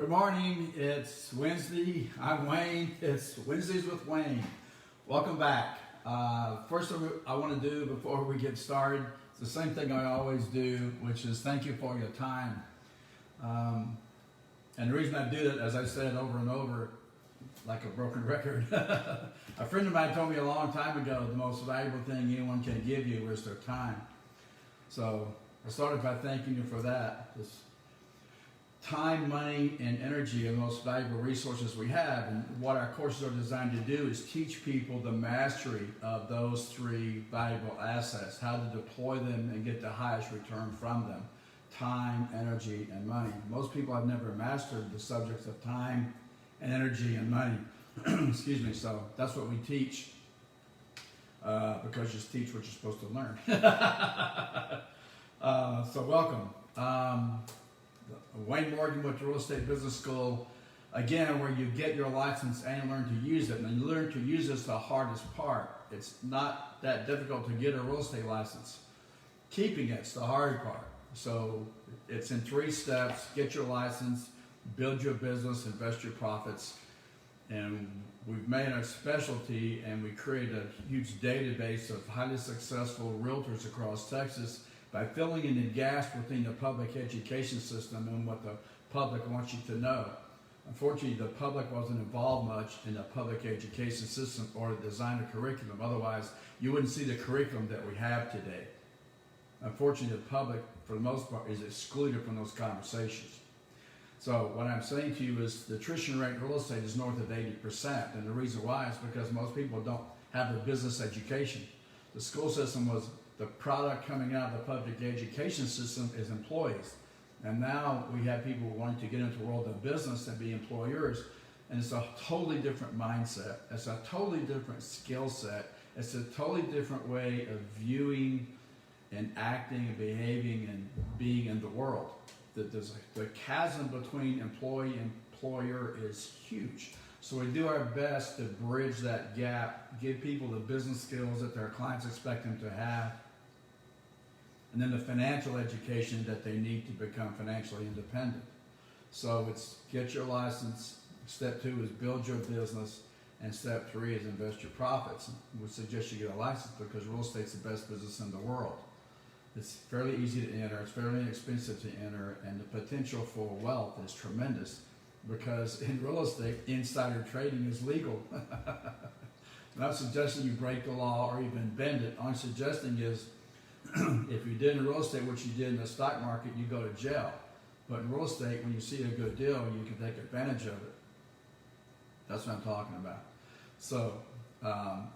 Good morning. It's Wednesday. I'm Wayne. It's Wednesdays with Wayne. Welcome back. First thing I want to do before we get started, it's the same thing I always do, which is thank you for your time. And the reason I do that, as I said over and over, like a broken record, a friend of mine told me a long time ago, the most valuable thing anyone can give you is their time. So I started by thanking you for that. Time, money, and energy are the most valuable resources we have, and what our courses are designed to do is teach people the mastery of those three valuable assets, how to deploy them and get the highest return from them: time, energy, and money. Most people have never mastered the subjects of time and energy and money. Excuse me. So that's what we teach, because you teach what you're supposed to learn. So welcome. Wayne Morgan with the Real Estate Business School, again, where you get your license and learn to use it. And you learn to use it's the hardest part. It's not that difficult to get a real estate license. Keeping it's the hard part. So it's in 3 steps: get your license, build your business, invest your profits. And we've made our specialty, and we create a huge database of highly successful realtors across Texas by filling in the gaps within the public education system and what the public wants you to know. Unfortunately, the public wasn't involved much in the public education system or the design of curriculum. Otherwise, you wouldn't see the curriculum that we have today. Unfortunately, the public, for the most part, is excluded from those conversations. So what I'm saying to you is the attrition rate in real estate is north of 80%. And the reason why is because most people don't have a business education. The school system was the product coming out of the public education system is employees. And now we have people wanting to get into the world of business and be employers. And it's a totally different mindset. It's a totally different skill set. It's a totally different way of viewing and acting and behaving and being in the world. The chasm between employee and employer is huge. So we do our best to bridge that gap, give people the business skills that their clients expect them to have, and then the financial education that they need to become financially independent. So it's get your license. Step 2 is build your business. And step 3 is invest your profits. We suggest you get a license because real estate's the best business in the world. It's fairly easy to enter. It's fairly inexpensive to enter. And the potential for wealth is tremendous because in real estate, insider trading is legal. I'm not suggesting you break the law or even bend it. All I'm suggesting is if you did in real estate what you did in the stock market, you go to jail. But in real estate, when you see a good deal, you can take advantage of it. That's what I'm talking about. So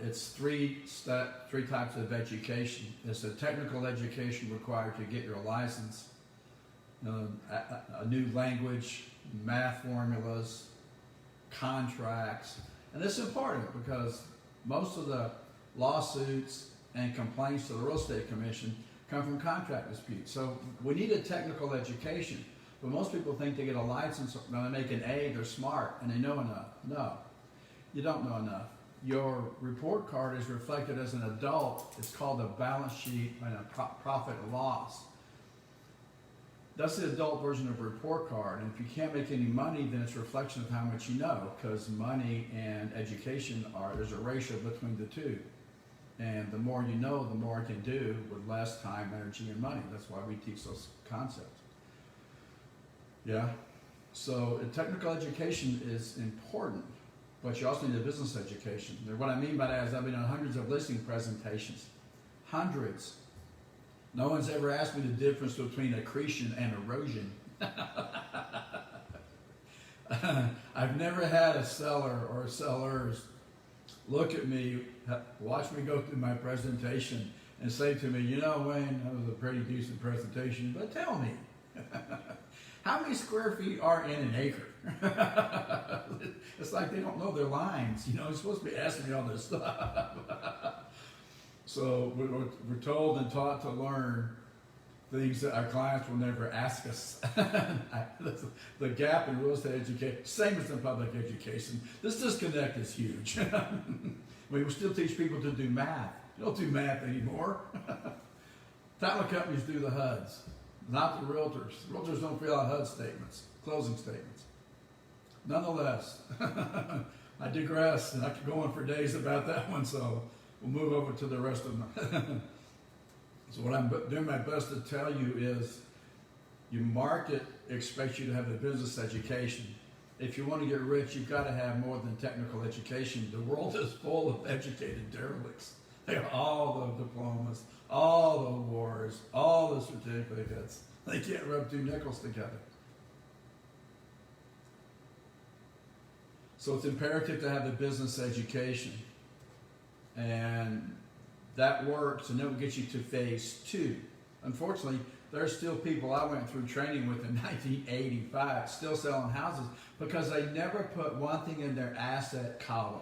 it's 3 types of education. It's a technical education required to get your license, a new language, math formulas, contracts. And this is important because most of the lawsuits and complaints to the Real Estate Commission come from contract disputes. So we need a technical education. But most people think they get a license, when they make an A, they're smart, and they know enough. No, you don't know enough. Your report card is reflected as an adult. It's called a balance sheet and a profit and loss. That's the adult version of a report card. And if you can't make any money, then it's a reflection of how much you know, because money and education there's a ratio between the two. And the more you know, the more you can do with less time, energy, and money. That's why we teach those concepts. Yeah? So technical education is important, but you also need a business education. And what I mean by that is I've been on hundreds of listing presentations. Hundreds. No one's ever asked me the difference between accretion and erosion. I've never had a seller or sellers look at me, watch me go through my presentation, and say to me, you know, Wayne, that was a pretty decent presentation, but tell me, how many square feet are in an acre? It's like they don't know their lines. You know, you're supposed to be asking me all this stuff. So we're told and taught to learn things that our clients will never ask us. The gap in real estate education, same as in public education. This disconnect is huge. We still teach people to do math. You don't do math anymore. Title companies do the HUDs, not the realtors. Realtors don't fill out HUD statements, closing statements. Nonetheless, I digress, and I could go on for days about that one, so we'll move over to the rest of them. So what I'm doing my best to tell you is your market expects you to have a business education. If you want to get rich, you've got to have more than technical education. The world is full of educated derelicts. They have all the diplomas, all the awards, all the certificates. They can't rub two nickels together. So it's imperative to have a business education. And that works, and it will get you to phase 2. Unfortunately, there's still people I went through training with in 1985 still selling houses because they never put one thing in their asset column.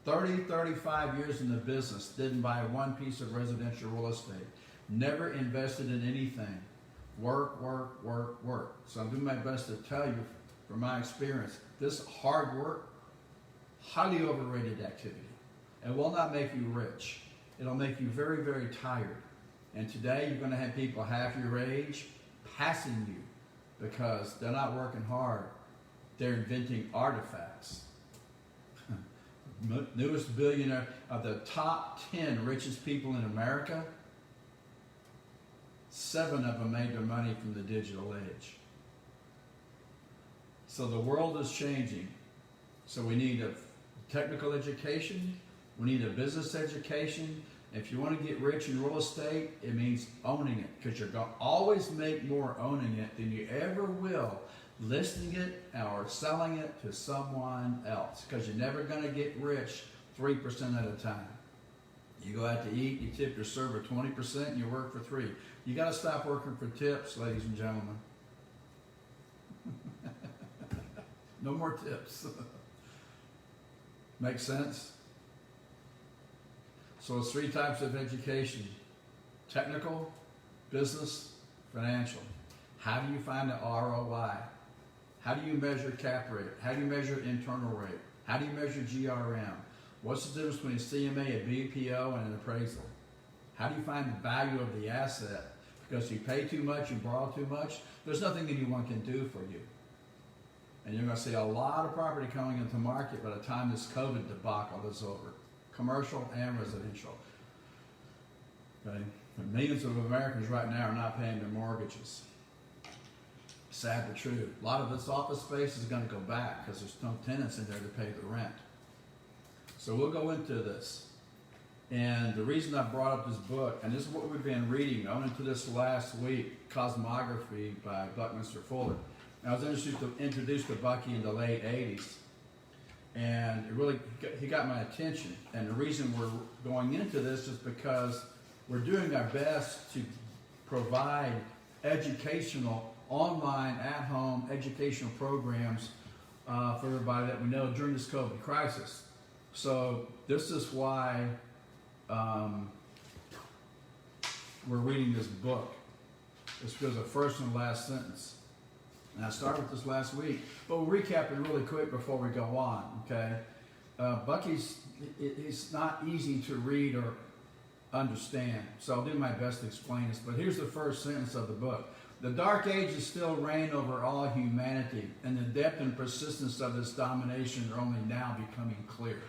30, 35 years in the business, didn't buy one piece of residential real estate, never invested in anything. Work, work, work, work. So I'm doing my best to tell you from my experience, this hard work, highly overrated activity. It will not make you rich. It'll make you very, very tired. And today you're going to have people half your age passing you because they're not working hard. They're inventing artifacts. Newest billionaire of the top 10 richest people in America, 7 of them made their money from the digital age. So the world is changing. So we need a technical education. We need a business education. If you want to get rich in real estate, it means owning it, because you're going to always make more owning it than you ever will listing it or selling it to someone else, because you're never going to get rich 3% at a time. You go out to eat, you tip your server 20%, and you work for 3%. You got to stop working for tips, ladies and gentlemen. No more tips. Make sense? So it's 3 types of education: technical, business, financial. How do you find the ROI? How do you measure cap rate? How do you measure internal rate? How do you measure GRM? What's the difference between a CMA, a BPO, and an appraisal? How do you find the value of the asset? Because you pay too much, you borrow too much, there's nothing anyone can do for you. And you're going to see a lot of property coming into market by the time this COVID debacle is over. Commercial and residential. Okay? And millions of Americans right now are not paying their mortgages. Sad but true. A lot of this office space is going to go back because there's no tenants in there to pay the rent. So we'll go into this. And the reason I brought up this book, and this is what we've been reading, I went into this last week, Cosmography by Buckminster Fuller. I was introduced to Bucky in the late 80s, and he got my attention. And the reason we're going into this is because we're doing our best to provide educational, online, at-home educational programs for everybody that we know during this COVID crisis. So this is why we're reading this book. It's because of the first and last sentence. And I started with this last week, but we'll recap it really quick before we go on, okay? Bucky's, it's not easy to read or understand, so I'll do my best to explain this, but here's the first sentence of the book. The Dark Ages still reign over all humanity, and the depth and persistence of this domination are only now becoming clear.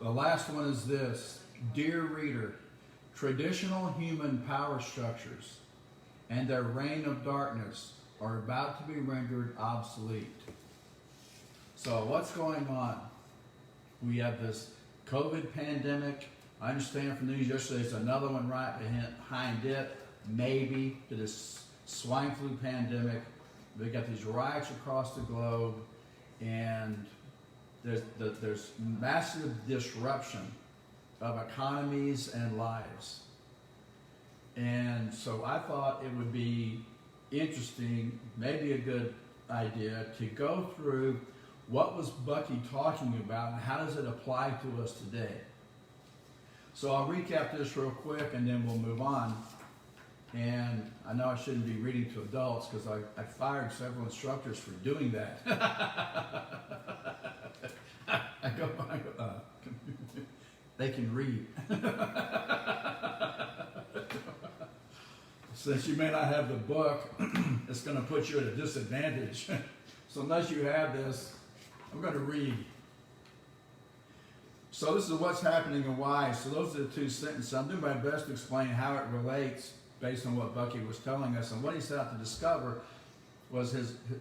The last one is this: dear reader, traditional human power structures and their reign of darkness are about to be rendered obsolete. So what's going on? We have this COVID pandemic. I understand from the news yesterday there's another one right behind it, maybe, to this swine flu pandemic. We got these riots across the globe, and there's massive disruption of economies and lives. And so I thought it would be interesting, maybe a good idea, to go through what was Bucky talking about and how does it apply to us today. So I'll recap this real quick and then we'll move on. And I know I shouldn't be reading to adults because I fired several instructors for doing that. They can read. since you may not have the book, it's going to put you at a disadvantage. So unless you have this, I'm going to read. So this is what's happening and why. So those are the two sentences. I'm doing my best to explain how it relates based on what Bucky was telling us. And what he set out to discover was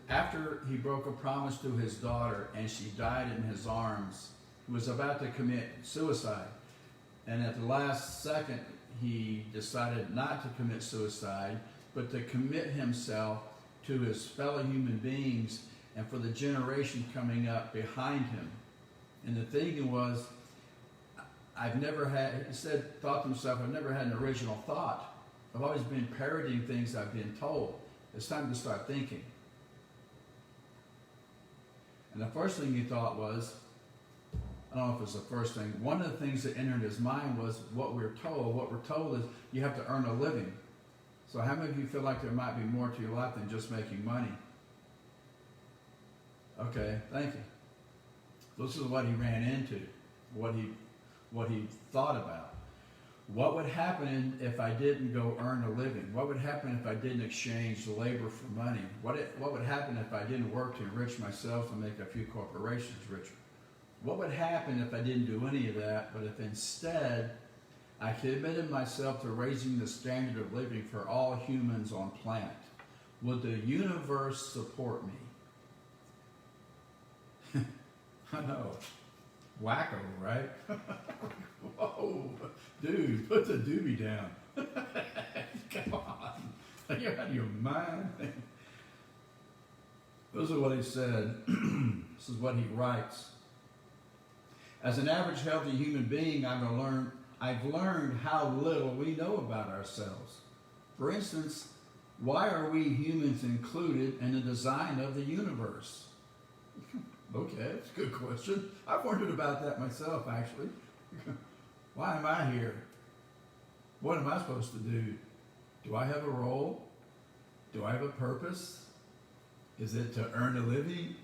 after he broke a promise to his daughter and she died in his arms, he was about to commit suicide. And at the last second, he decided not to commit suicide, but to commit himself to his fellow human beings and for the generation coming up behind him. And the thinking was, thought to himself, I've never had an original thought. I've always been parodying things I've been told. It's time to start thinking. And the first thing he thought was, I don't know if it's the first thing, one of the things that entered his mind was what we're told. What we're told is you have to earn a living. So how many of you feel like there might be more to your life than just making money? Okay, thank you. This is what he ran into, what he thought about. What would happen if I didn't go earn a living? What would happen if I didn't exchange labor for money? What would happen if I didn't work to enrich myself and make a few corporations richer? What would happen if I didn't do any of that, but if instead I committed myself to raising the standard of living for all humans on planet? Would the universe support me? I know. Wacko, right? Whoa, dude, put the doobie down. Come on. You're out of your mind. This is what he said. This is what he writes. As an average healthy human being, I've learned how little we know about ourselves. For instance, why are we humans included in the design of the universe? Okay, that's a good question. I've wondered about that myself, actually. Why am I here? What am I supposed to do? Do I have a role? Do I have a purpose? Is it to earn a living?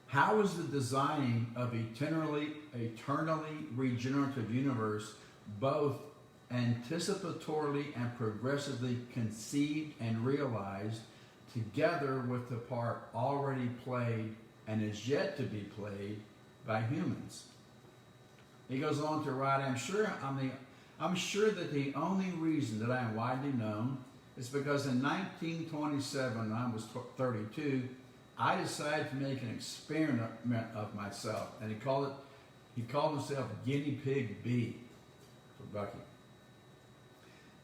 How is the designing of eternally regenerative universe both anticipatorily and progressively conceived and realized together with the part already played and is yet to be played by humans? He goes on to write, I'm sure that the only reason that I am widely known is because in 1927, when I was 32, I decided to make an experiment of myself, and he called himself Guinea Pig B for Bucky.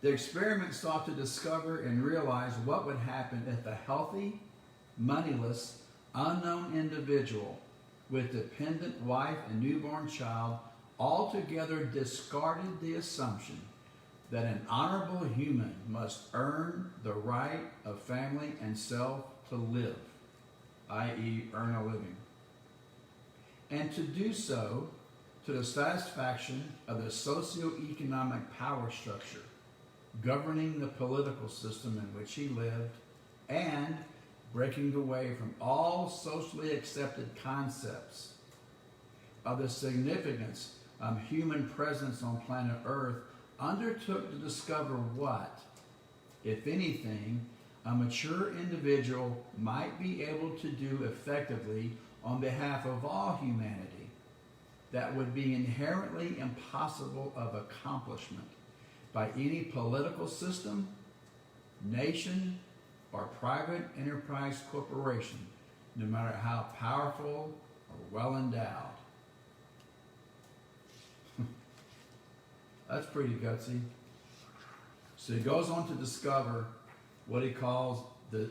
The experiment sought to discover and realize what would happen if a healthy, moneyless, unknown individual with dependent wife and newborn child altogether discarded the assumption that an honorable human must earn the right of family and self to live, i.e. earn a living, and to do so to the satisfaction of the socioeconomic power structure governing the political system in which he lived, and breaking away from all socially accepted concepts of the significance of human presence on planet Earth, undertook to discover what, if anything, a mature individual might be able to do effectively on behalf of all humanity that would be inherently impossible of accomplishment by any political system, nation, or private enterprise corporation, no matter how powerful or well endowed. That's pretty gutsy. So he goes on to discover what he calls the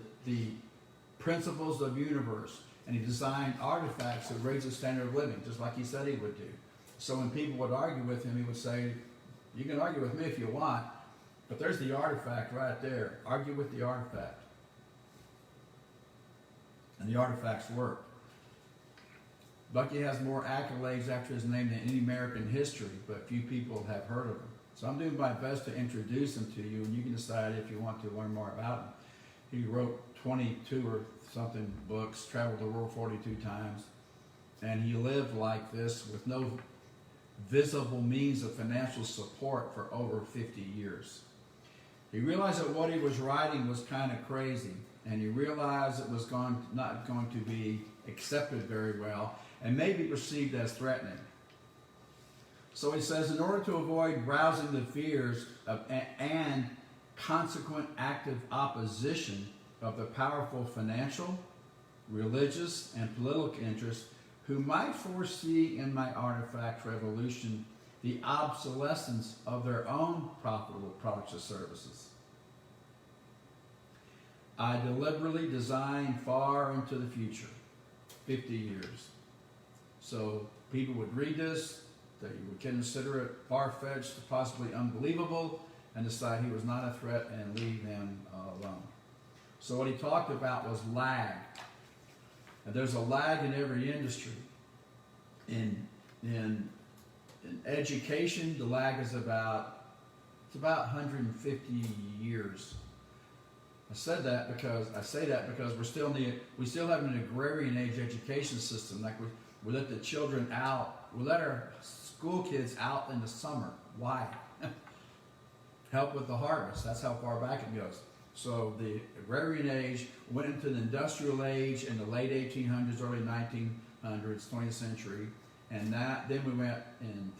principles of universe, and he designed artifacts that raise the standard of living, just like he said he would do. So when people would argue with him, he would say, you can argue with me if you want, but there's the artifact right there. Argue with the artifact. And the artifacts work. Bucky has more accolades after his name than any American history, but few people have heard of him. So I'm doing my best to introduce him to you, and you can decide if you want to learn more about him. He wrote 22 or something books, traveled the world 42 times, and he lived like this with no visible means of financial support for over 50 years. He realized that what he was writing was kind of crazy, and he realized it was not going to be accepted very well and may be perceived as threatening. So he says, in order to avoid rousing the fears and consequent active opposition of the powerful financial, religious, and political interests who might foresee in my artifact revolution the obsolescence of their own profitable products or services, I deliberately designed far into the future, 50 years. So people would read this, they would consider it far-fetched, possibly unbelievable, and decide he was not a threat and leave him alone. So what he talked about was lag. And there's a lag in every industry. In education, the lag is about 150 years. I say that because we still have an agrarian age education system. Like we let the children out, we let our school kids out in the summer. Why? Help with the harvest. That's how far back it goes. So the agrarian age went into the industrial age in the late 1800s, early 1900s, 20th century, and then we went in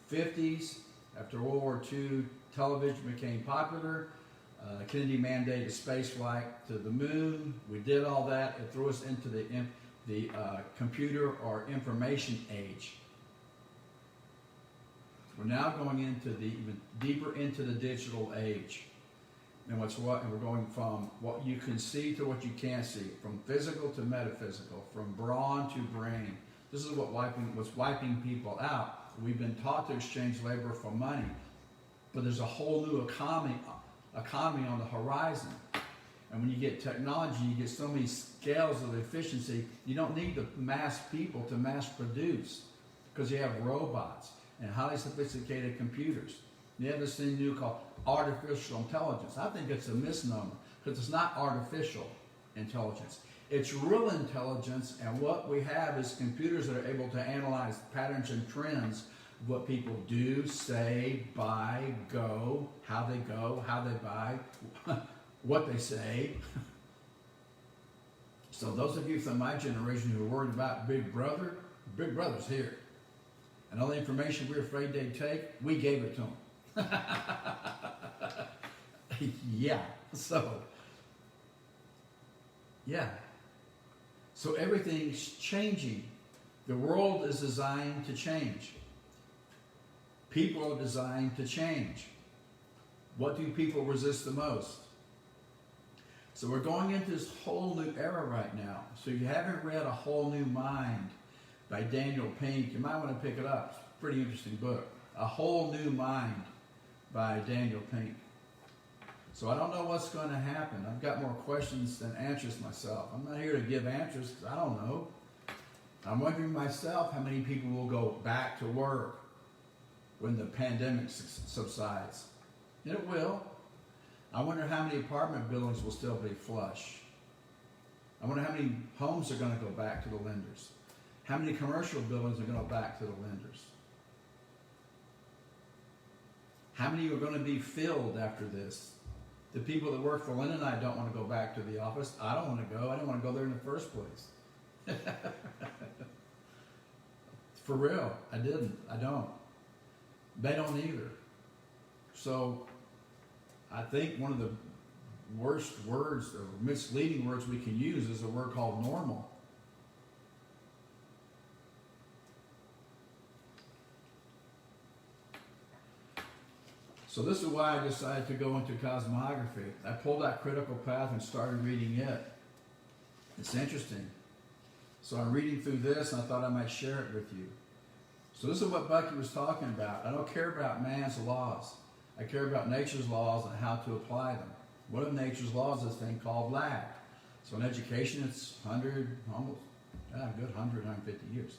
the 50s. After World War II, television became popular. Kennedy mandated space flight to the moon. We did all that. It threw us into the computer or information age. We're now going into even deeper into the digital age. And we're going from what you can see to what you can't see, from physical to metaphysical, from brawn to brain. This is what's wiping people out. We've been taught to exchange labor for money, but there's a whole new economy on the horizon. And when you get technology, you get so many scales of efficiency. You don't need the mass people to mass produce, because you have robots and highly sophisticated computers. You have this thing new called artificial intelligence. I think it's a misnomer, because it's not artificial intelligence. It's real intelligence, and what we have is computers that are able to analyze patterns and trends of what people do, say, buy, how they buy, what they say. So those of you from my generation who are worried about Big Brother's here. And all the information we're afraid they'd take, we gave it to them. So everything's changing. The world is designed to change. People are designed to change. What do people resist the most? So we're going into this whole new era right now. So if you haven't read A Whole New Mind by Daniel Pink, you might want to pick it up. It's a pretty interesting book. A Whole New Mind by Daniel Pink. So I don't know what's going to happen. I've got more questions than answers myself. I'm not here to give answers because I don't know. I'm wondering myself how many people will go back to work when the pandemic subsides. And it will. I wonder how many apartment buildings will still be flush. I wonder how many homes are going to go back to the lenders. How many commercial buildings are going to go back to the lenders? How many are going to be filled after this? The people that work for Lynn and I don't want to go back to the office. I don't want to go. I didn't want to go there in the first place. For real, I didn't. I don't. They don't either. So I think one of the worst words or misleading words we can use is a word called normal. So this is why I decided to go into cosmography. I pulled out Critical Path and started reading it. It's interesting. So I'm reading through this, and I thought I might share it with you. So this is what Bucky was talking about. I don't care about man's laws. I care about nature's laws and how to apply them. One of nature's laws is this thing called lag. So in education, it's 150 years.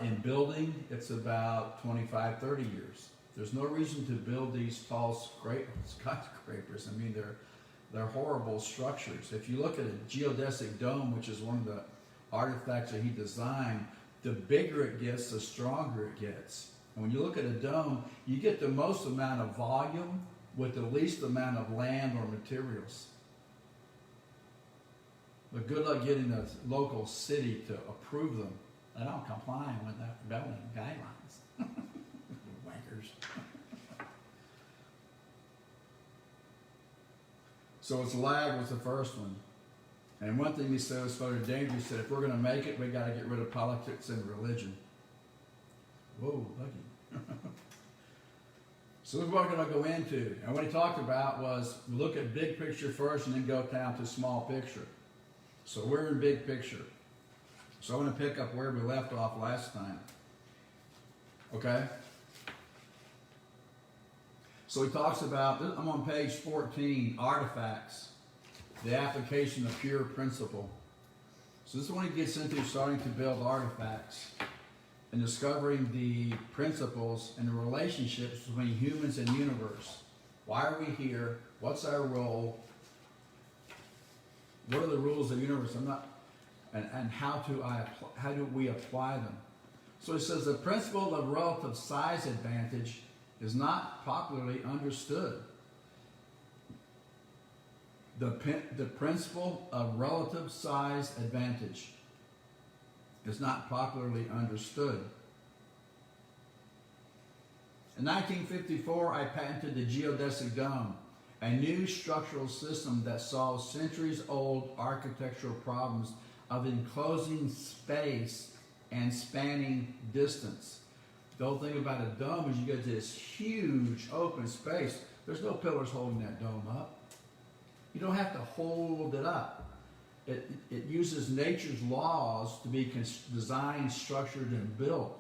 In building, it's about 25, 30 years. There's no reason to build these tall skyscrapers. I mean, they're horrible structures. If you look at a geodesic dome, which is one of the artifacts that he designed, the bigger it gets, the stronger it gets. And when you look at a dome, you get the most amount of volume with the least amount of land or materials. But good luck getting the local city to approve them. They don't comply with the building guidelines. Wankers. So it's lag was the first one. And one thing he said was very dangerous. He said, if we're going to make it, we got to get rid of politics and religion. Whoa, lucky. So this is what we're going to go into. And what he talked about was look at big picture first and then go down to small picture. So we're in big picture. So I'm going to pick up where we left off last time. Okay? So he talks about, I'm on page 14, artifacts, the application of pure principle. So this is when he gets into starting to build artifacts and discovering the principles and the relationships between humans and universe. Why are we here? What's our role? What are the rules of the universe? And how do we apply them? So he says the principle of relative size advantage is not popularly understood. The principle of relative size advantage is not popularly understood. In 1954, I patented the geodesic dome, a new structural system that solves centuries-old architectural problems of enclosing space and spanning distance. The whole thing about a dome is you get this huge open space. There's no pillars holding that dome up. You don't have to hold it up. It uses nature's laws to be designed, structured, and built.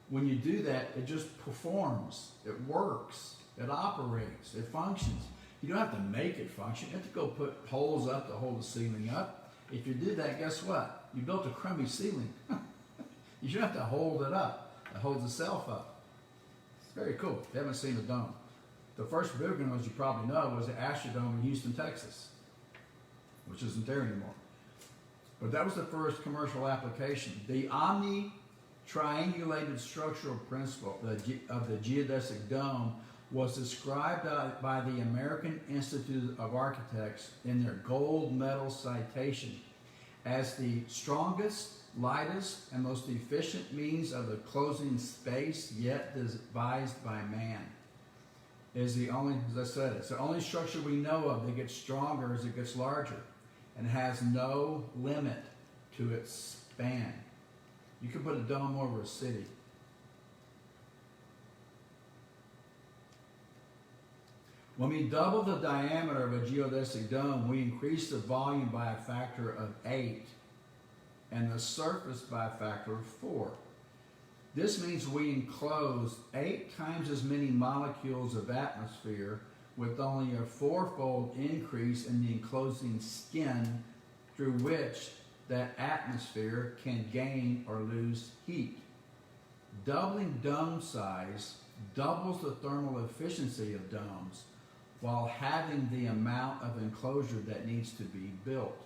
When you do that, it just performs. It works. It operates. It functions. You don't have to make it function. You have to go put holes up to hold the ceiling up. If you did that, guess what? You built a crummy ceiling. You shouldn't have to hold it up. It holds itself up. It's very cool. If you haven't seen a dome. The first big one, as you probably know, was the Astrodome in Houston, Texas, which isn't there anymore. But that was the first commercial application. The omni-triangulated structural principle of the geodesic dome was described by the American Institute of Architects in their gold medal citation as the strongest, lightest, and most efficient means of enclosing space yet devised by man. Is the only, as I said, it's the only structure we know of that gets stronger as it gets larger and has no limit to its span. You can put a dome over a city. When we double the diameter of a geodesic dome, we increase the volume by a factor of 8 and the surface by a factor of 4. This means we enclose 8 times as many molecules of atmosphere with only a 4-fold increase in the enclosing skin through which that atmosphere can gain or lose heat. Doubling dome size doubles the thermal efficiency of domes while having the amount of enclosure that needs to be built.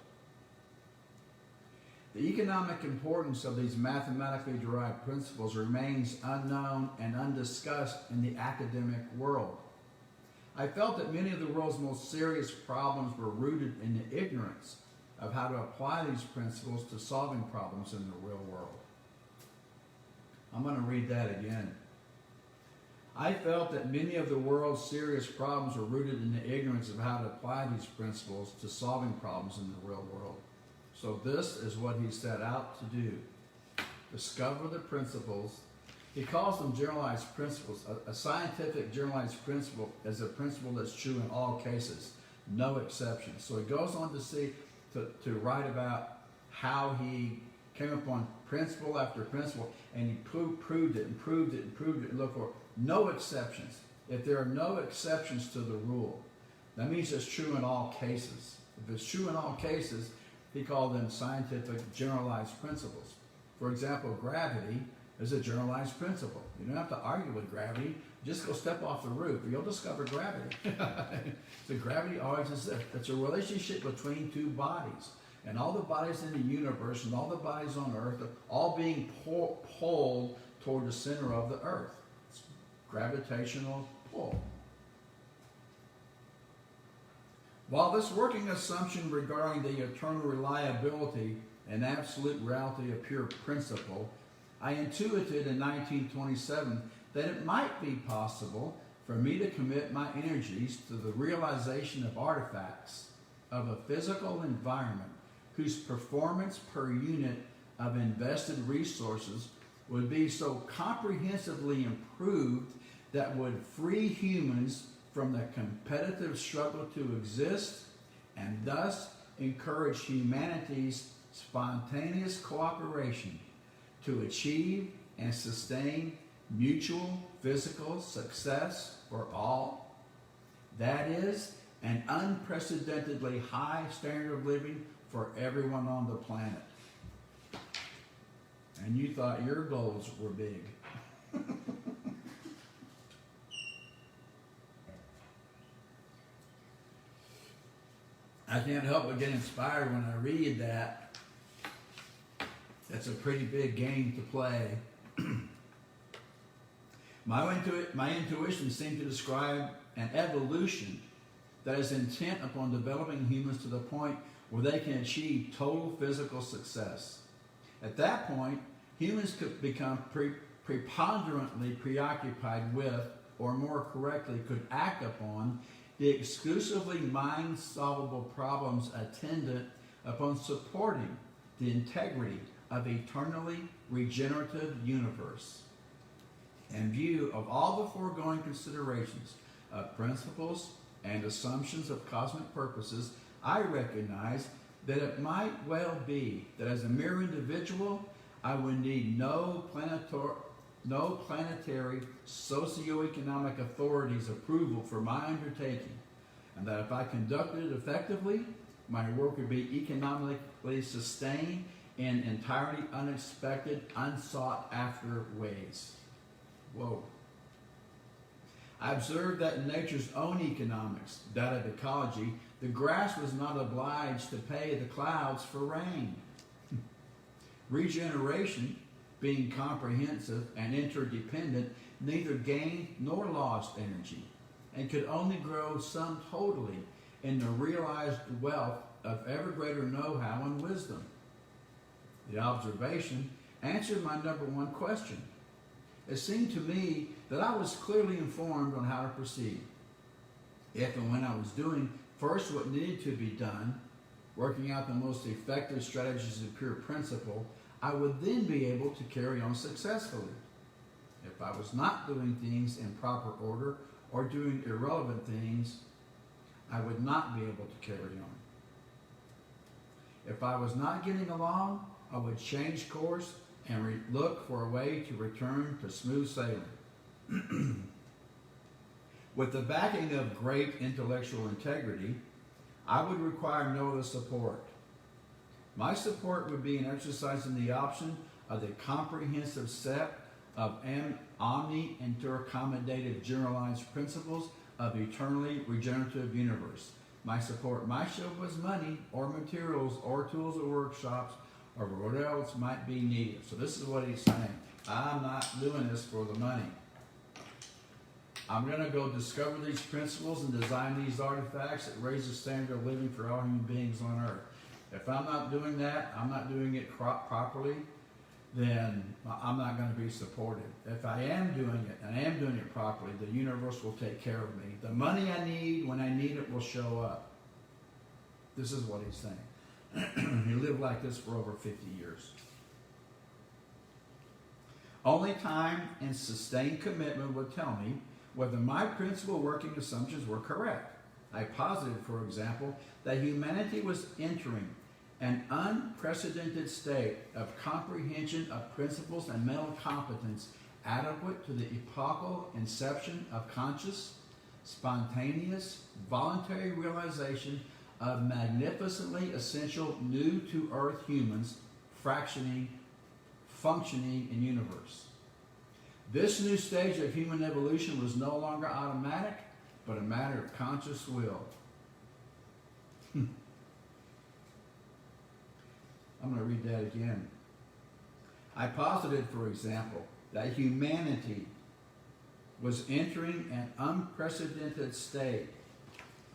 The economic importance of these mathematically derived principles remains unknown and undiscussed in the academic world. I felt that many of the world's most serious problems were rooted in the ignorance of how to apply these principles to solving problems in the real world. I'm going to read that again. I felt that many of the world's serious problems were rooted in the ignorance of how to apply these principles to solving problems in the real world. So this is what he set out to do. Discover the principles. He calls them generalized principles. A scientific generalized principle is a principle that's true in all cases, no exceptions. So he goes on to write about how he came upon principle after principle, and he proved it and proved it and proved it and look for no exceptions. If there are no exceptions to the rule, that means it's true in all cases. If it's true in all cases, he called them scientific generalized principles. For example, gravity is a generalized principle. You don't have to argue with gravity. Just go step off the roof. You'll discover gravity. So gravity always exists. It's a relationship between two bodies. and all the bodies in the universe and all the bodies on earth are all being pulled toward the center of the earth. It's gravitational pull. While this working assumption regarding the eternal reliability and absolute reality of pure principle, I intuited in 1927 that it might be possible for me to commit my energies to the realization of artifacts of a physical environment whose performance per unit of invested resources would be so comprehensively improved that would free humans from the competitive struggle to exist and thus encourage humanity's spontaneous cooperation to achieve and sustain mutual physical success for all. That is, an unprecedentedly high standard of living for everyone on the planet. And you thought your goals were big. I can't help but get inspired when I read that. That's a pretty big game to play. My intuition seemed to describe an evolution that is intent upon developing humans to the point where they can achieve total physical success. At that point, humans could become preponderantly preoccupied with, or more correctly, could act upon, the exclusively mind-solvable problems attendant upon supporting the integrity of eternally regenerative universe. In view of all the foregoing considerations of principles and assumptions of cosmic purposes, I recognize that it might well be that as a mere individual, I would need no planetary socioeconomic authority's approval for my undertaking, and that if I conducted it effectively, my work would be economically sustained in entirely unexpected, unsought after ways. Whoa. I observed that in nature's own economics, that of ecology, the grass was not obliged to pay the clouds for rain. Regeneration, being comprehensive and interdependent, neither gained nor lost energy, and could only grow sum totally in the realized wealth of ever greater know-how and wisdom. The observation answered my number one question. It seemed to me that I was clearly informed on how to proceed. If and when I was doing first what needed to be done, working out the most effective strategies of pure principle, I would then be able to carry on successfully. If I was not doing things in proper order or doing irrelevant things, I would not be able to carry on. If I was not getting along, I would change course and look for a way to return to smooth sailing. With the backing of great intellectual integrity, I would require no other support. My support would be in exercising the option of the comprehensive set of omni-interaccommodative generalized principles of eternally regenerative universe. My support might show was money or materials or tools or workshops or what else might be needed. So this is what he's saying. I'm not doing this for the money. I'm going to go discover these principles and design these artifacts that raise the standard of living for all human beings on earth. If I'm not doing that, I'm not doing it properly, then I'm not going to be supported. If I am doing it, and I am doing it properly, the universe will take care of me. The money I need, when I need it, will show up. This is what he's saying. He lived like this for over 50 years. Only time and sustained commitment would tell me whether my principal working assumptions were correct. I posited, for example, that humanity was entering an unprecedented state of comprehension of principles and mental competence adequate to the epochal inception of conscious, spontaneous, voluntary realization of magnificently essential new to earth humans functioning in universe. This new stage of human evolution was no longer automatic, but a matter of conscious will. I'm going to read that again. I posited, for example, that humanity was entering an unprecedented state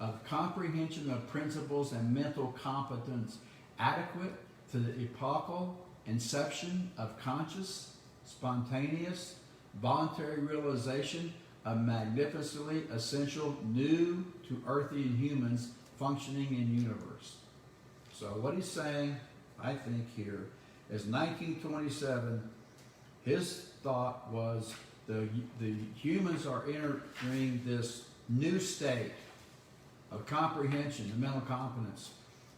of comprehension of principles and mental competence adequate to the epochal inception of conscious, spontaneous, voluntary realization of magnificently essential new to earthy and humans functioning in universe. So what he's saying, I think here, is 1927, his thought was the humans are entering this new state of comprehension and mental competence,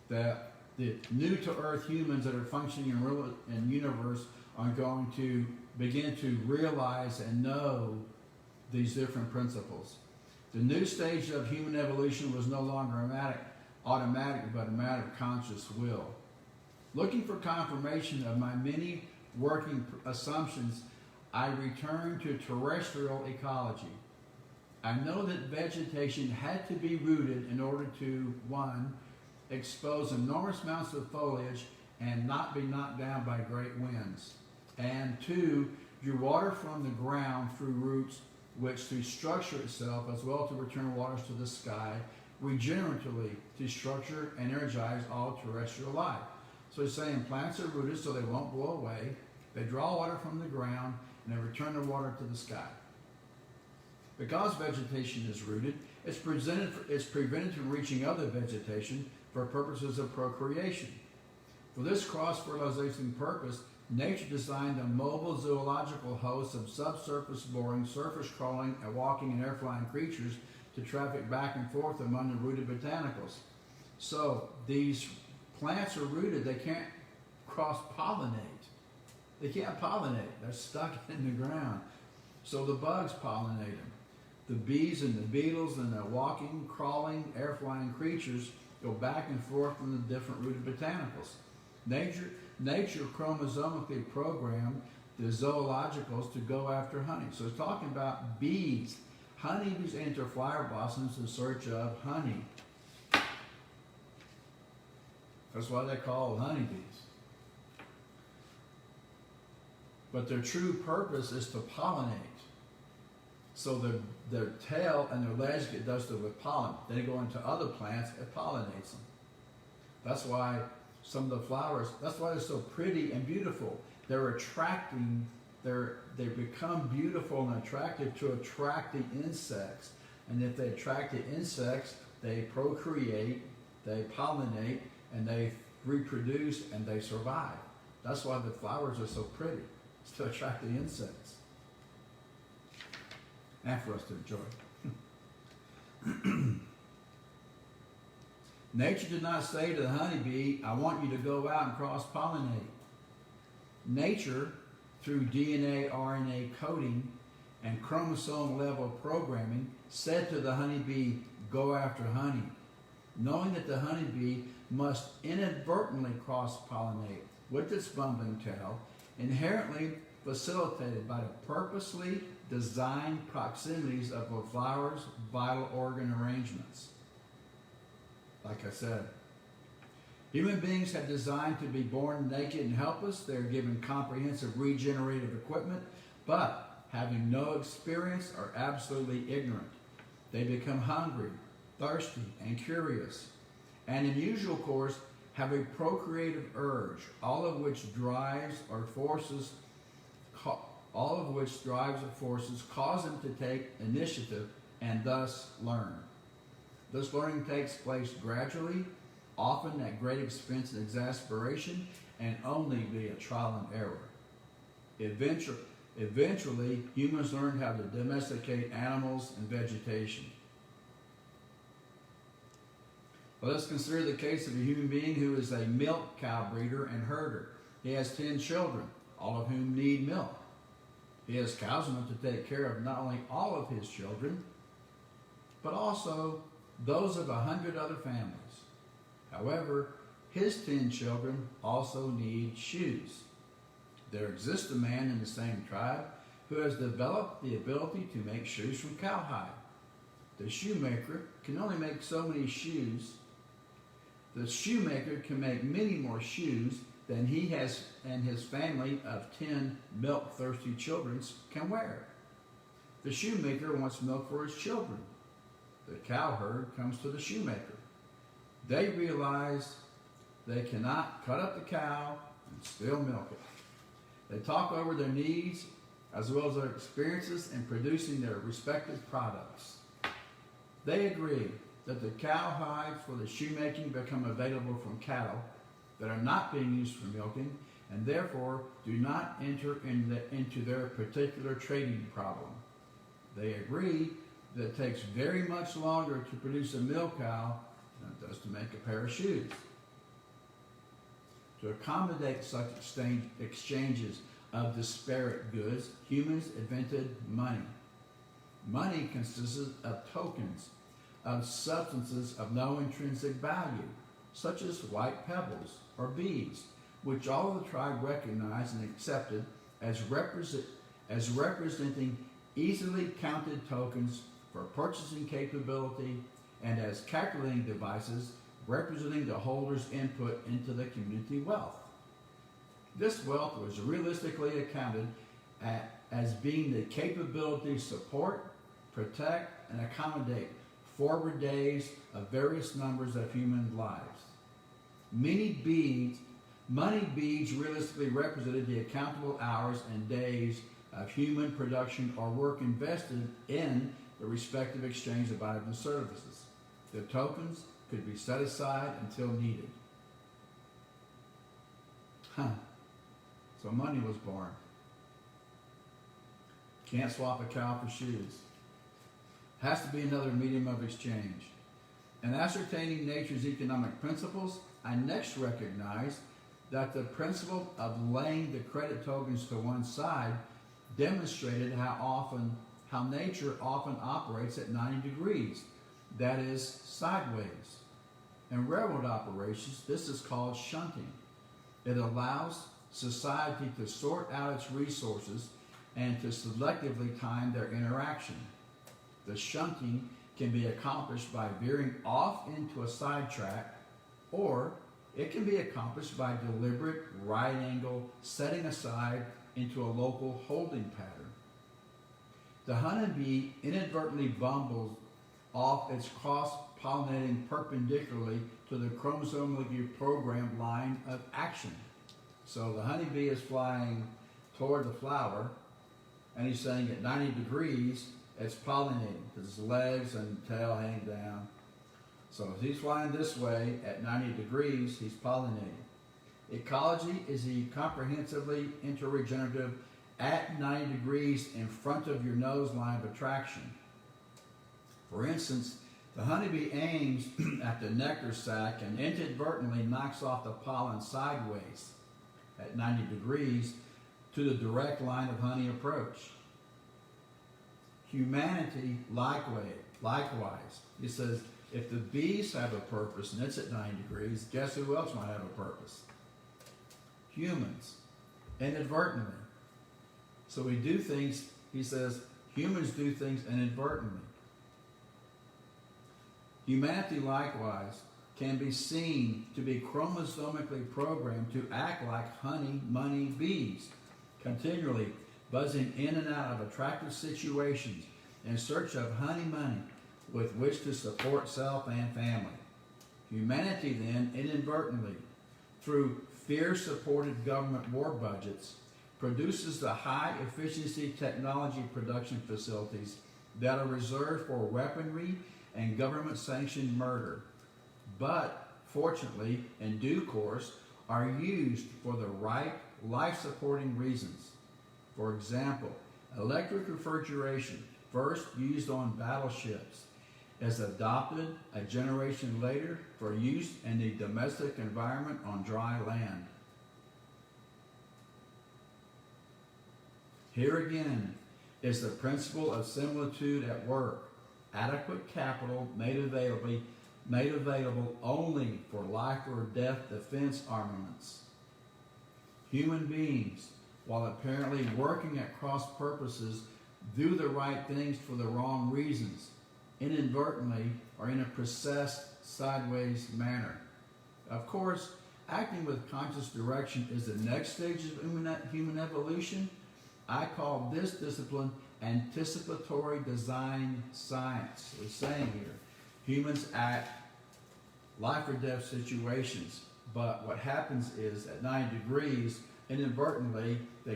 that the new to earth humans that are functioning in universe are going to begin to realize and know these different principles. The new stage of human evolution was no longer automatic, but a matter of conscious will. Looking for confirmation of my many working assumptions, I returned to terrestrial ecology. I know that vegetation had to be rooted in order to, 1, expose enormous amounts of foliage and not be knocked down by great winds, and 2, drew water from the ground through roots which to structure itself as well to return waters to the sky regeneratively to structure and energize all terrestrial life. So he's saying plants are rooted so they won't blow away, they draw water from the ground, and they return the water to the sky. Because vegetation is rooted, it's prevented from reaching other vegetation for purposes of procreation. For this cross-fertilization purpose, nature designed a mobile zoological host of subsurface boring, surface crawling, and walking and air-flying creatures to traffic back and forth among the rooted botanicals. So these plants are rooted, they can't cross-pollinate. They can't pollinate, they're stuck in the ground. So the bugs pollinate them. The bees and the beetles and the walking, crawling, air-flying creatures go back and forth in the different rooted botanicals. Nature chromosomically programmed the zoologicals to go after honey. So it's talking about bees. Honeybees enter flower blossoms in search of honey. That's why they're called honeybees. But their true purpose is to pollinate. So their tail and their legs get dusted with pollen. Then they go into other plants, it pollinates them. That's why some of the flowers, that's why they're so pretty and beautiful. They're attracting, they become beautiful and attractive to attract the insects. And if they attract the insects, they procreate, they pollinate, and they reproduce and they survive. That's why the flowers are so pretty. It's to attract the insects. And for us to enjoy. Nature did not say to the honeybee, I want you to go out and cross-pollinate. Nature, through DNA, RNA coding, and chromosome-level programming, said to the honeybee, go after honey, knowing that the honeybee must inadvertently cross-pollinate with its bumping tail, inherently facilitated by the purposely designed proximities of a flower's vital organ arrangements. Like I said, human beings have designed to be born naked and helpless. They are given comprehensive regenerative equipment, but having no experience are absolutely ignorant. They become hungry, thirsty, and curious, and in usual course have a procreative urge, all of which drives or forces cause them to take initiative and thus learn. This learning takes place gradually, often at great expense and exasperation, and only via trial and error. Eventually, humans learn how to domesticate animals and vegetation. Let us consider the case of a human being who is a milk cow breeder and herder. He has 10 children, all of whom need milk. He has cows enough to take care of not only all of his children, but also those of 100 other families. However, his 10 children also need shoes. There exists a man in the same tribe who has developed the ability to make shoes from cowhide. The shoemaker can only make so many shoes. The shoemaker can make many more shoes than he has and his family of 10 milk-thirsty children can wear. The shoemaker wants milk for his children. The cowherd comes to the shoemaker. They realize they cannot cut up the cow and still milk it. They talk over their needs as well as their experiences in producing their respective products. They agree that the cowhide for the shoemaking become available from cattle that are not being used for milking and therefore do not enter into their particular trading problem. They agree that it takes very much longer to produce a milk cow than it does to make a pair of shoes. To accommodate such exchanges of disparate goods, humans invented money. Money consisted of tokens, of substances of no intrinsic value, such as white pebbles or beads, which all of the tribe recognized and accepted as representing easily counted tokens for purchasing capability and as calculating devices representing the holder's input into the community wealth. This wealth was realistically accounted as being the capability to support, protect, and accommodate forward days of various numbers of human lives. Money beads realistically represented the accountable hours and days of human production or work invested in the respective exchange of items and services. The tokens could be set aside until needed. So money was born. Can't swap a cow for shoes. Has to be another medium of exchange. In ascertaining nature's economic principles, I next recognize that the principle of laying the credit tokens to one side demonstrated how nature often operates at 90 degrees, that is, sideways. In railroad operations, this is called shunting. It allows society to sort out its resources and to selectively time their interaction. The shunting can be accomplished by veering off into a sidetrack, or it can be accomplished by deliberate right angle setting aside into a local holding pattern. The honeybee inadvertently bumbles off its cross-pollinating perpendicularly to the chromosomally programmed line of action. So the honeybee is flying toward the flower, and he's saying at 90 degrees, it's pollinating because his legs and tail hang down. So if he's flying this way at 90 degrees, he's pollinating. Ecology is the comprehensively interregenerative at 90 degrees in front of your nose line of attraction. For instance, the honeybee aims at the nectar sac and inadvertently knocks off the pollen sideways at 90 degrees to the direct line of honey approach. Humanity likewise. He says, if the bees have a purpose and it's at 90 degrees, guess who else might have a purpose? Humans, inadvertently. So we do things, he says, humans do things inadvertently. Humanity likewise can be seen to be chromosomically programmed to act like money bees, continually buzzing in and out of attractive situations in search of money with which to support self and family. Humanity then, inadvertently, through fear-supported government war budgets, produces the high-efficiency technology production facilities that are reserved for weaponry and government-sanctioned murder, but, fortunately, in due course, are used for the right life-supporting reasons. For example, electric refrigeration, first used on battleships, is adopted a generation later for use in the domestic environment on dry land. Here again is the principle of similitude at work. Adequate capital made available only for life or death defense armaments. Human beings, while apparently working at cross purposes, do the right things for the wrong reasons, inadvertently or in a processed sideways manner. Of course, Acting with conscious direction is the next stage of human evolution. I call this discipline anticipatory design science. It's saying here, humans act life or death situations, but what happens is at 90 degrees, inadvertently, we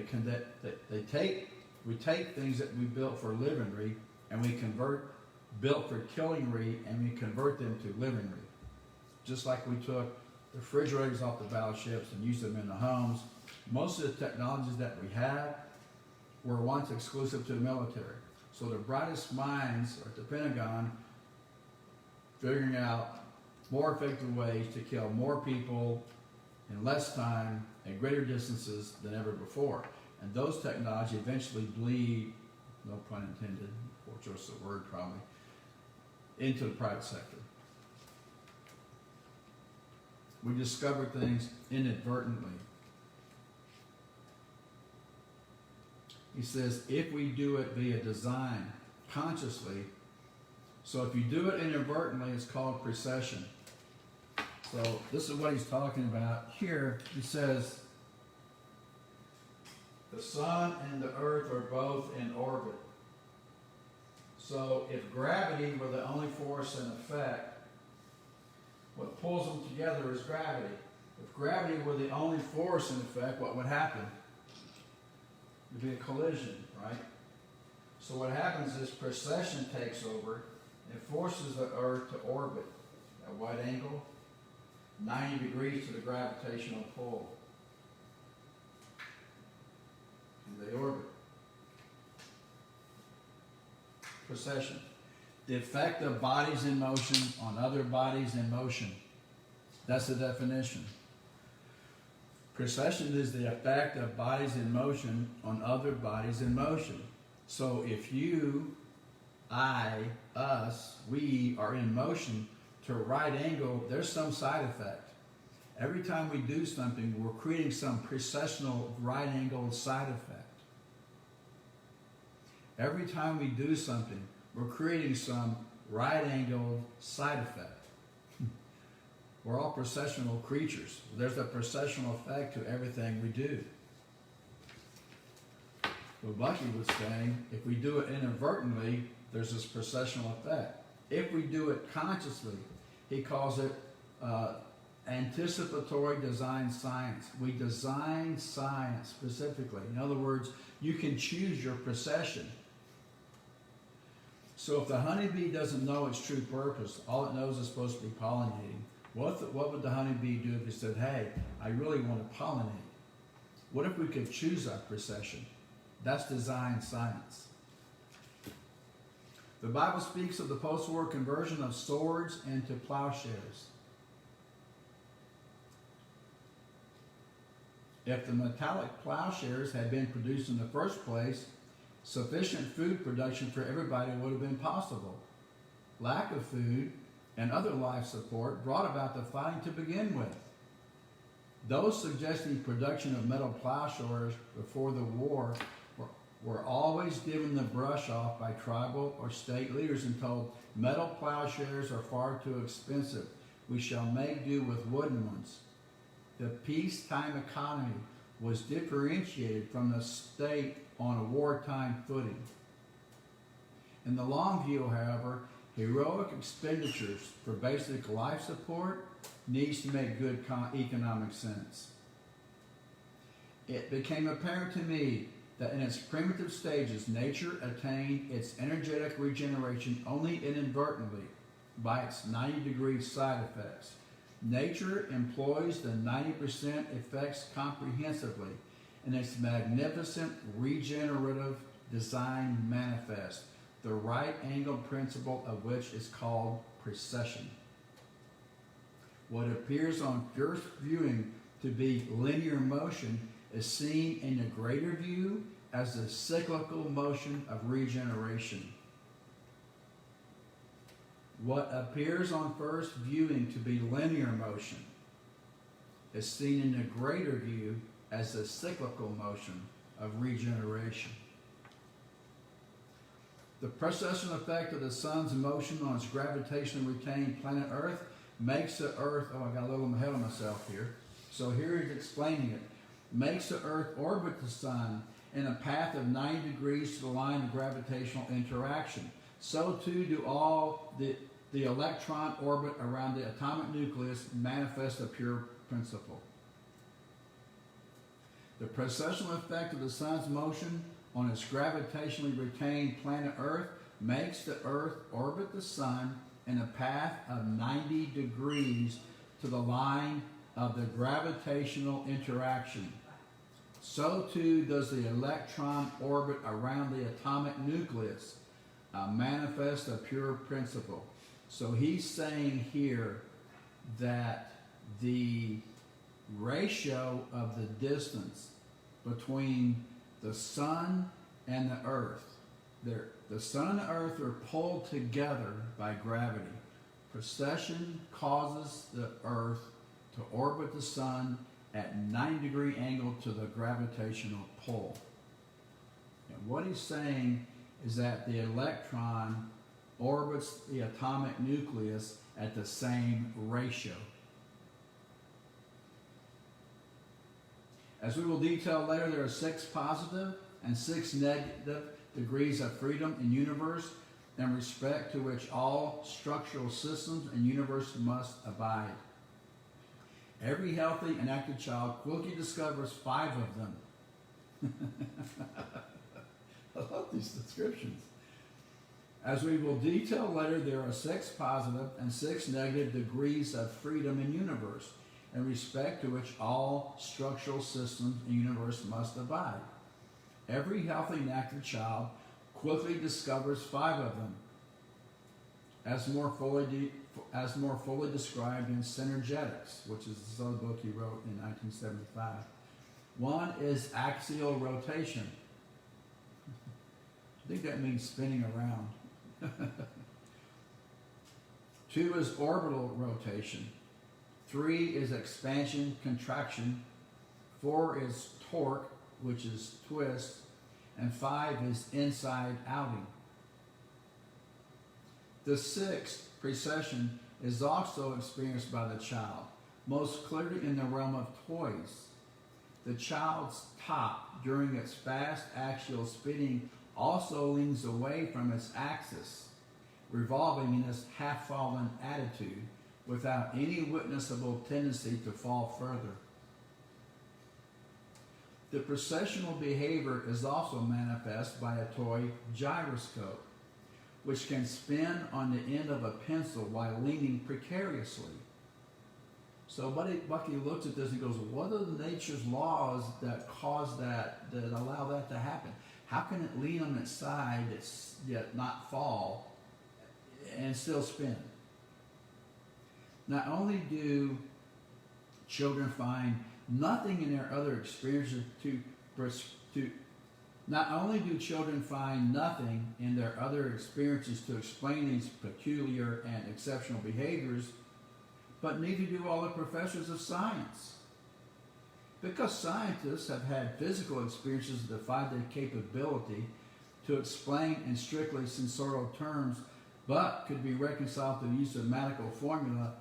take things that we built for livingry and we convert built for killingry and we convert them to livingry. Just like we took the refrigerators off the battleships and used them in the homes. Most of the technologies that we have were once exclusive to the military. So the brightest minds are at the Pentagon figuring out more effective ways to kill more people in less time at greater distances than ever before. And those technologies eventually bleed, no pun intended, or just a word probably, into the private sector. We discover things inadvertently. He says, if we do it via design, consciously, so if you do it inadvertently, it's called precession. So this is what he's talking about here. He says, the sun and the earth are both in orbit. So if gravity were the only force in effect, what pulls them together is gravity. If gravity were the only force in effect, what would happen? It would be a collision, right? So what happens is precession takes over and forces the earth to orbit at what angle? 90 degrees to the gravitational pull. And they orbit. Precession. The effect of bodies in motion on other bodies in motion. That's the definition. Precession is the effect of bodies in motion on other bodies in motion. So if you, I, us, we are in motion to a right angle, there's some side effect. Every time we do something, we're creating some precessional right angle side effect. Every time we do something, we're creating some right angled side effect. We're all precessional creatures. There's a precessional effect to everything we do. But Bucky was saying, if we do it inadvertently, there's this precessional effect. If we do it consciously, he calls it anticipatory design science. We design science specifically. In other words, you can choose your precession. So if the honeybee doesn't know its true purpose, all it knows is supposed to be pollinating. What would the honeybee do if it said, hey, I really want to pollinate? What if we could choose our precession? That's design science. The Bible speaks of the post-war conversion of swords into plowshares. If the metallic plowshares had been produced in the first place, sufficient food production for everybody would have been possible. Lack of food and other life support brought about the fighting to begin with. Those suggesting production of metal plowshares before the war were always given the brush off by tribal or state leaders and told, metal plowshares are far too expensive. We shall make do with wooden ones. The peacetime economy was differentiated from the state on a wartime footing. In the long view, however, heroic expenditures for basic life support needs to make good economic sense. It became apparent to me that in its primitive stages, nature attained its energetic regeneration only inadvertently by its 90-degree side effects. Nature employs the 90% effects comprehensively, and its magnificent regenerative design manifest, the right angle principle of which is called precession. What appears on first viewing to be linear motion is seen in a greater view as the cyclical motion of regeneration. What appears on first viewing to be linear motion is seen in a greater view as the cyclical motion of regeneration. The precession effect of the sun's motion on its gravitationally retained planet Earth makes the Earth, oh, I got a little ahead of myself here. So here he's explaining it. Makes the Earth orbit the sun in a path of 90 degrees to the line of gravitational interaction. So too do all the electron orbit around the atomic nucleus manifest a pure principle. The precessional effect of the sun's motion on its gravitationally retained planet Earth makes the Earth orbit the sun in a path of 90 degrees to the line of the gravitational interaction. So too does the electron orbit around the atomic nucleus manifest a pure principle. So he's saying here that the ratio of the distance between the sun and the earth, the sun and the earth are pulled together by gravity. Precession causes the earth to orbit the sun at 90-degree angle to the gravitational pull. And what he's saying is that the electron orbits the atomic nucleus at the same ratio. As we will detail later, there are 6 positive and 6 negative degrees of freedom in universe in respect to which all structural systems in universe must abide. Every healthy and active child quickly discovers 5 of them. I love these descriptions. As we will detail later, there are 6 positive and 6 negative degrees of freedom in universe, in respect to which all structural systems in universe must abide. Every healthy and active child quickly discovers 5 of them, as more fully described in Synergetics, which is this other book he wrote in 1975. 1 is axial rotation. I think that means spinning around. 2 is orbital rotation. 3 is expansion, contraction. 4 is torque, which is twist. And 5 is inside outing. The 6th, precession, is also experienced by the child, most clearly in the realm of toys. The child's top, during its fast axial spinning, also leans away from its axis, revolving in this half-fallen attitude, without any witnessable tendency to fall further. The precessional behavior is also manifest by a toy gyroscope, which can spin on the end of a pencil while leaning precariously. So Bucky looks at this and goes, what are the nature's laws that cause that allow that to happen? How can it lean on its side, yet not fall, and still spin? Not only do children find nothing in their other experiences to explain these peculiar and exceptional behaviors, but neither do all the professors of science. Because scientists have had physical experiences that defy their capability to explain in strictly sensorial terms, but could be reconciled to the use of mathematical formula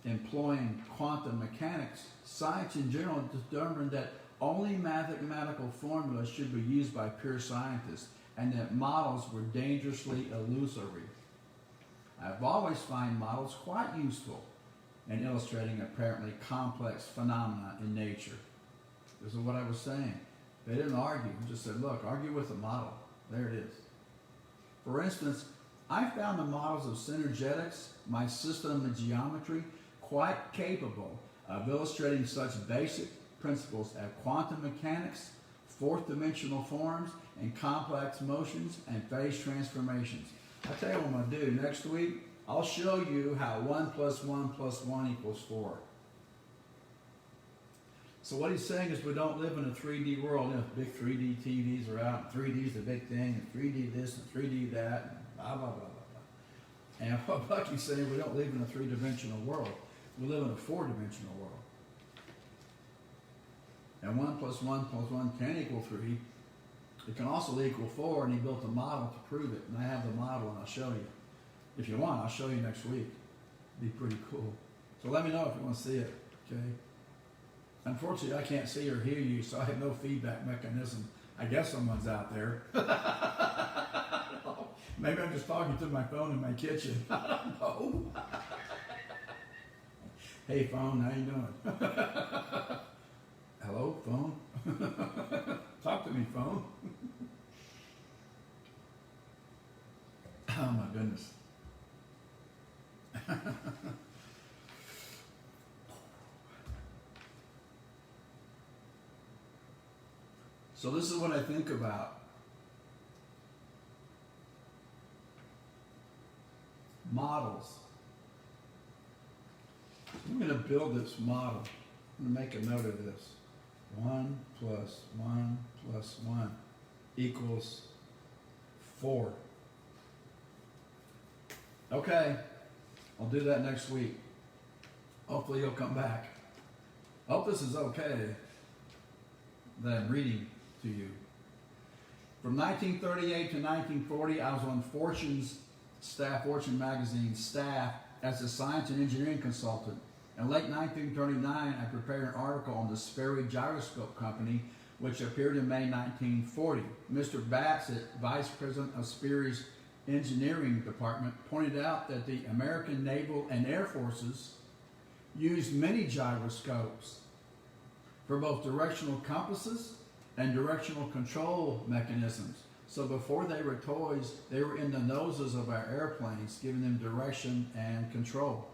employing quantum mechanics, science in general determined that only mathematical formulas should be used by pure scientists, and that models were dangerously illusory. I've always found models quite useful in illustrating apparently complex phenomena in nature. This is what I was saying. They didn't argue, just said, look, argue with the model. There it is. For instance, I found the models of synergetics, my system of geometry, quite capable of illustrating such basic principles as quantum mechanics, fourth-dimensional forms, and complex motions and phase transformations. I'll tell you what I'm going to do next week. I'll show you how 1 + 1 + 1 = 4. So what he's saying is we don't live in a 3D world. You know, big 3D TVs are out, and 3D is the big thing, and 3D this and 3D that, and blah, blah, blah, blah, blah. And what Bucky's saying, we don't live in a 3-dimensional world. We live in a 4-dimensional world. And 1 + 1 + 1 can equal 3. It can also equal 4, and he built a model to prove it. And I have the model, and I'll show you. If you want, I'll show you next week. It'd be pretty cool. So let me know if you want to see it, okay? Unfortunately, I can't see or hear you, so I have no feedback mechanism. I guess someone's out there. Maybe I'm just talking to my phone in my kitchen. I don't know. Hey, phone, how you doing? Hello, phone? Talk to me, phone. Oh, my goodness. So this is what I think about. Models. I'm going to build this model. I'm going to make a note of this. 1 plus 1 plus 1 equals 4. Okay, I'll do that next week. Hopefully you'll come back. Hope this is okay that I'm reading to you. From 1938 to 1940, I was on Fortune's staff, Fortune magazine's staff, as a science and engineering consultant. In late 1939, I prepared an article on the Sperry Gyroscope Company, which appeared in May 1940. Mr. Bassett, vice president of Sperry's engineering department, pointed out that the American Naval and Air Forces used many gyroscopes for both directional compasses and directional control mechanisms. So before they were toys, they were in the noses of our airplanes, giving them direction and control.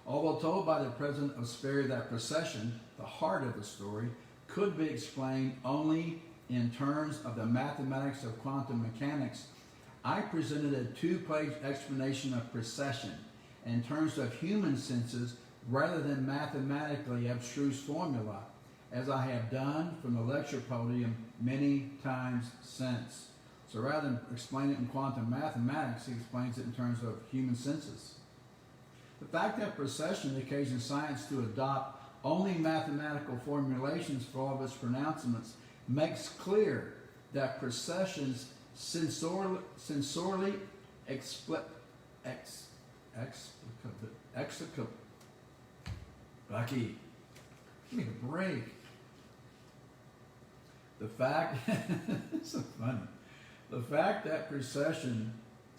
Although told by the president of Sperry that precession, the heart of the story, could be explained only in terms of the mathematics of quantum mechanics, I presented a 2-page explanation of precession in terms of human senses rather than mathematically abstruse formula, as I have done from the lecture podium many times since. So rather than explain it in quantum mathematics, he explains it in terms of human senses. The fact that precession occasions science to adopt only mathematical formulations for all of its pronouncements makes clear that precession's sensorily explicable. Bucky, give me a break. The fact, it's so funny. The fact that precession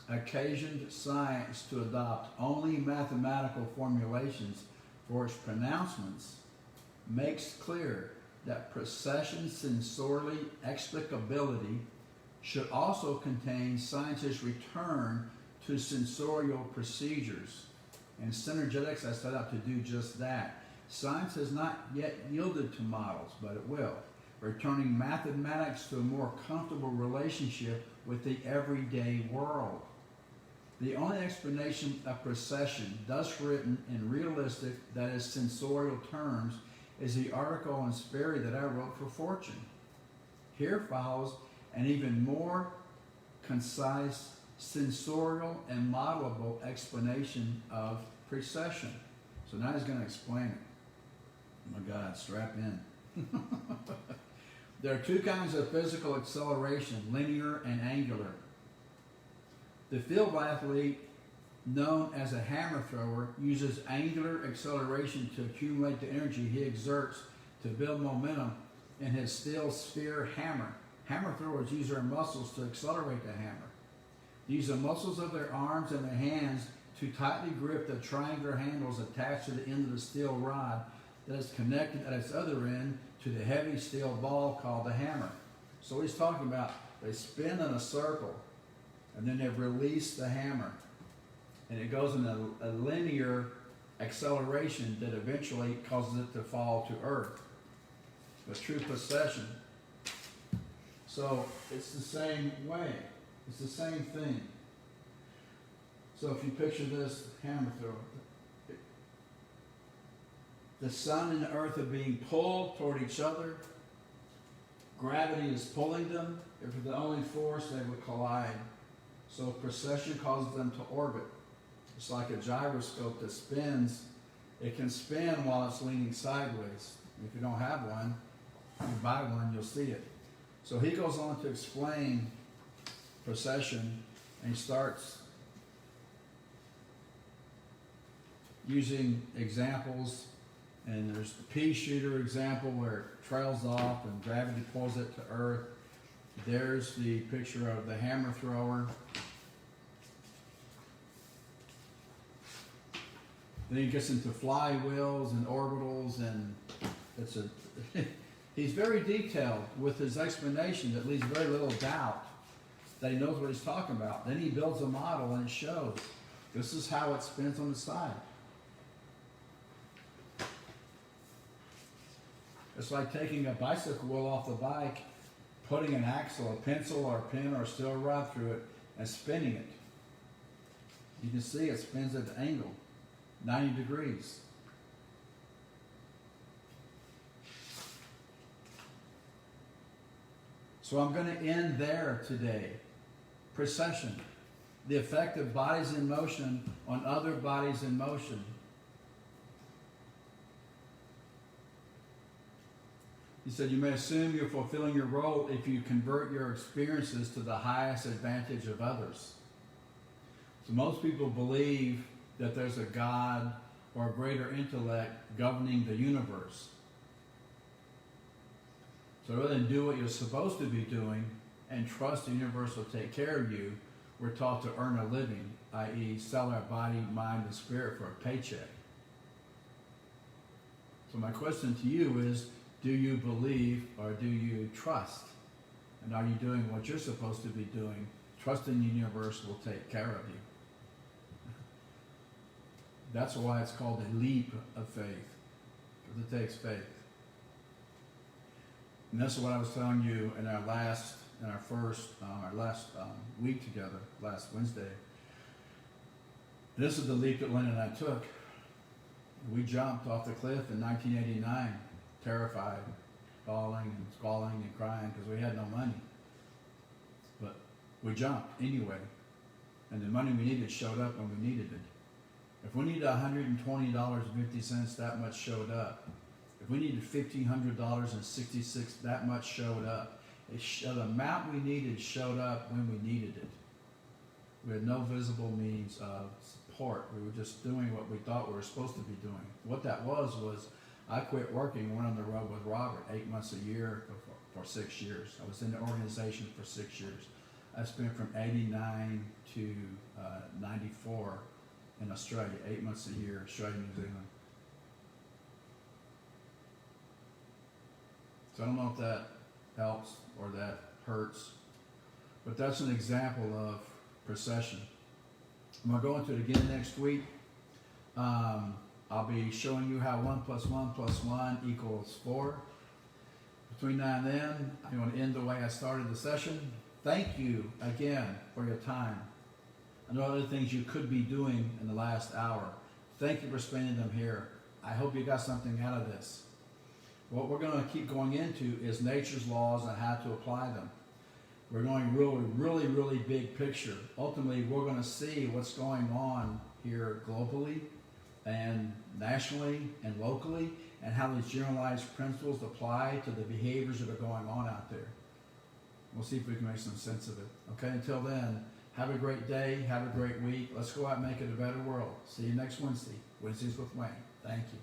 occasioned science to adopt only mathematical formulations for its pronouncements makes clear that precession's sensorily explicability should also contain science's return to sensorial procedures. And synergetics has set out to do just that. Science has not yet yielded to models, but it will, returning mathematics to a more comfortable relationship with the everyday world. The only explanation of precession, thus written in realistic, that is sensorial terms, is the article on Sperry that I wrote for Fortune. Here follows an even more concise, sensorial, and modelable explanation of precession. So now he's going to explain it. Oh my God, strap in. There are 2 kinds of physical acceleration, linear and angular. The field athlete, known as a hammer thrower, uses angular acceleration to accumulate the energy he exerts to build momentum in his steel sphere hammer. Hammer throwers use their muscles to accelerate the hammer. They use the muscles of their arms and their hands to tightly grip the triangular handles attached to the end of the steel rod that is connected at its other end to the heavy steel ball called the hammer. So he's talking about they spin in a circle and then they release the hammer. And it goes in a linear acceleration that eventually causes it to fall to earth. But true precession. So it's the same way. It's the same thing. So if you picture this hammer thrower, the sun and the earth are being pulled toward each other. Gravity is pulling them. If it's the only force, they would collide. So precession causes them to orbit. It's like a gyroscope that spins. It can spin while it's leaning sideways. If you don't have one, you buy one, you'll see it. So he goes on to explain precession, and he starts using examples And there's the pea shooter example where it trails off and gravity pulls it to earth. There's the picture of the hammer thrower. Then he gets into flywheels and orbitals, and it's a he's very detailed with his explanation that leaves very little doubt that he knows what he's talking about. Then he builds a model and it shows this is how it spins on the side. It's like taking a bicycle wheel off the bike, putting an axle, a pencil or a pin or a steel rod through it, and spinning it. You can see it spins at an angle, 90 degrees. So I'm going to end there today. Precession, the effect of bodies in motion on other bodies in motion. He said, you may assume you're fulfilling your role if you convert your experiences to the highest advantage of others. So most people believe that there's a God or a greater intellect governing the universe. So rather than do what you're supposed to be doing and trust the universe will take care of you, we're taught to earn a living, i.e. sell our body, mind, and spirit for a paycheck. So my question to you is, do you believe or do you trust? And are you doing what you're supposed to be doing? Trusting the universe will take care of you. That's why it's called a leap of faith, because it takes faith. And that's what I was telling you in our last week together, last Wednesday. This is the leap that Lynn and I took. We jumped off the cliff in 1989, terrified, bawling and squalling and crying because we had no money. But we jumped anyway, and the money we needed showed up when we needed it. If we needed $120.50, that much showed up. If we needed $1,500.66, that much showed up. The amount we needed showed up when we needed it. We had no visible means of support. We were just doing what we thought we were supposed to be doing. What that was I quit working, went on the road with Robert 8 months a year for 6 years. I was in the organization for 6 years. I spent from 89 to 94 in Australia, 8 months a year, Australia, New Zealand. So I don't know if that helps or that hurts, but that's an example of procession. I'm going to go into it again next week. I'll be showing you how 1 + 1 + 1 equals 4. Between now and then, I want to end the way I started the session. Thank you again for your time. I know other things you could be doing in the last hour. Thank you for spending them here. I hope you got something out of this. What we're going to keep going into is nature's laws and how to apply them. We're going really big picture. Ultimately, we're going to see what's going on here globally and nationally and locally, and how these generalized principles apply to the behaviors that are going on out there. We'll see if we can make some sense of it. Okay, until then, have a great day, have a great week. Let's go out and make it a better world. See you next Wednesday. Wednesdays with Wayne. Thank you.